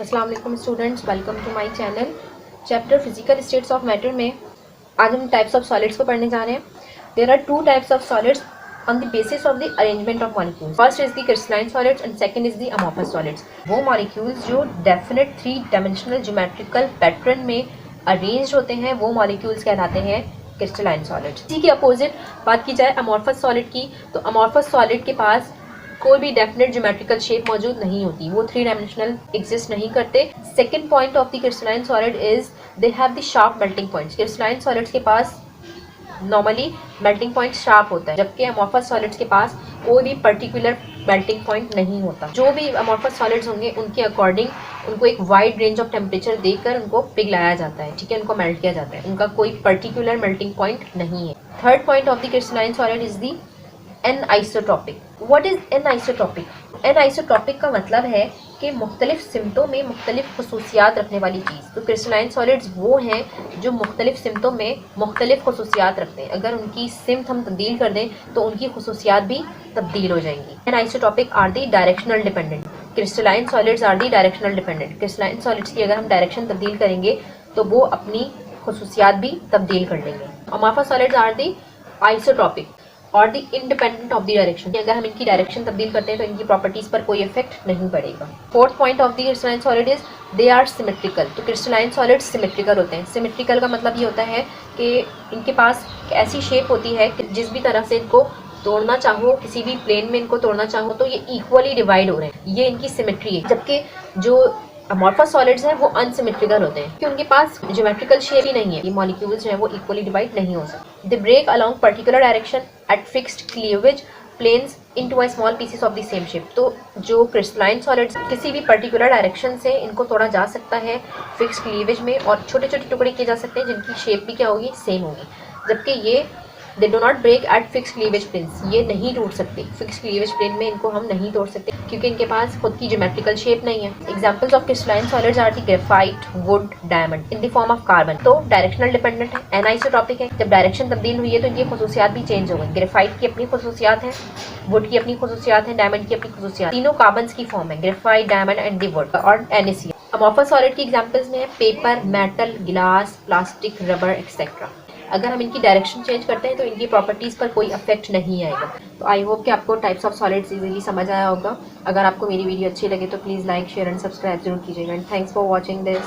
अस्सलाम वालेकुम students, welcome to my channel. Chapter physical states of matter में आज हम टाइप्स ऑफ सॉलिड्स को पढ़ने जा रहे हैं। There are two types of solids on the basis of the arrangement of molecules. First is the crystalline solids and second is the amorphous solids. वो molecules जो definite three dimensional geometrical pattern में arrange होते हैं वो molecules कहलाते हैं crystalline solids. इसी की अपोजिट बात की जाए अमॉर्फस सॉलिड की, तो अमॉर्फस सॉलिड के पास कोई भी डेफिनेट ज्योमेट्रिकल शेप मौजूद नहीं होती, वो थ्री डायमेंशनल एग्जिस्ट नहीं करते। Second point of the crystalline solid is they have the sharp melting points. Crystalline solids के पास नॉर्मली मेल्टिंग पॉइंट शार्प होता है, जबकि अमॉर्फस सॉलिड्स के पास कोई भी पर्टिकुलर मेल्टिंग पॉइंट नहीं होता। जो भी अमॉर्फस सॉलिड्स होंगे उनके अकॉर्डिंग उनको एक वाइड रेंज ऑफ टेम्परेचर देकर उनको पिघलाया जाता है, ठीक है, उनको मेल्ट किया जाता है, उनका कोई पर्टिकुलर मेल्टिंग पॉइंट नहीं है। Third point of the crystalline solid is the anisotropic. What is anisotropic? Anisotropic का मतलब है कि मुख्तलिफ सिमतों में मुख्तलिफ खसूसियात रखने वाली चीज़। तो क्रिस्टलाइन सॉलिड्स वो हैं जो मुख्तलिफ सिमतों में मुख्तलिफ खसूसियात रखते हैं। अगर उनकी सिमत हम तब्दील कर दें तो उनकी खसूसियात भी तब्दील हो जाएंगी। Anisotropic are the directional dependent. Crystalline solids are the directional dependent. Crystalline solids की अगर हम डायरेक्शन तब्दील करेंगे तो वो अपनी खसूसियात भी तब्दील कर लेंगे। Amorphous solids are the isotropic और the independent of the direction. अगर हम इनकी डायरेक्शन तब्दील करते हैं तो इनकी प्रॉपर्टीज पर कोई इफेक्ट नहीं पड़ेगा। Fourth point of the crystalline solid is they are symmetrical. तो क्रिस्टलाइन सॉलिड सिमेट्रिकल होते हैं। सिमेट्रिकल का मतलब ये होता है कि इनके पास ऐसी शेप होती है कि जिस भी तरह से इनको तोड़ना चाहो, किसी भी प्लेन में इनको तोड़ना चाहो तो ये इक्वली डिवाइड हो रहे हैं, ये इनकी सिमेट्री है। जबकि जो अमॉर्फस सॉलिड्स हैं वो अनसिमेट्रिकल होते हैं कि उनके पास ज्योमेट्रिकल शेप ही नहीं है। ये मॉलिक्यूल्स जो हैं वो इक्वली डिवाइड नहीं हो सकते। They break along particular direction at fixed cleavage planes into a small pieces of the same shape. तो जो क्रिस्टलाइन सॉलिड्स किसी भी पर्टिकुलर डायरेक्शन से इनको तोड़ा जा सकता है फिक्स्ड क्लीवेज में, और छोटे छोटे टुकड़े किए जा सकते हैं जिनकी शेप भी क्या होगी, सेम होगी। जबकि ये they do not break at fix cleavage planes, ये नहीं टूट सकते। फिक्स क्लीवेज प्लेन में इनको हम नहीं तोड़ सकते क्योंकि इनके पास खुद की ज्योमेट्रिकल शेप नहीं है। Examples of crystalline solids are the graphite, wood, diamond in the form of carbon. तो डायरेक्शनल डिपेंडेंट है, एनआइसोट्रॉपिक है। जब डायरेक्शन तब्दील हुई है तो इनकी खसूसियात भी चेंज हो गई। ग्रेफाइट की अपनी खसूसियात है, वुड की अपनी खसूसियात है, डायमंड की अपनी खसूसियात। तीनों कार्बन्स की फॉर्म है, graphite, diamond and the wood और NaCl। अमॉर्फस सॉलिड की एग्जांपल्स में पेपर, मेटल, गिलास, प्लास्टिक, रबर एक्सेट्रा। अगर हम इनकी डायरेक्शन चेंज करते हैं तो इनकी प्रॉपर्टीज़ पर कोई इफेक्ट नहीं आएगा। तो आई होप कि आपको टाइप्स ऑफ सॉलिड्स इजीली समझ आया होगा। अगर आपको मेरी वीडियो अच्छी लगे तो please like, share and subscribe जरूर कीजिएगा। And thanks for watching this.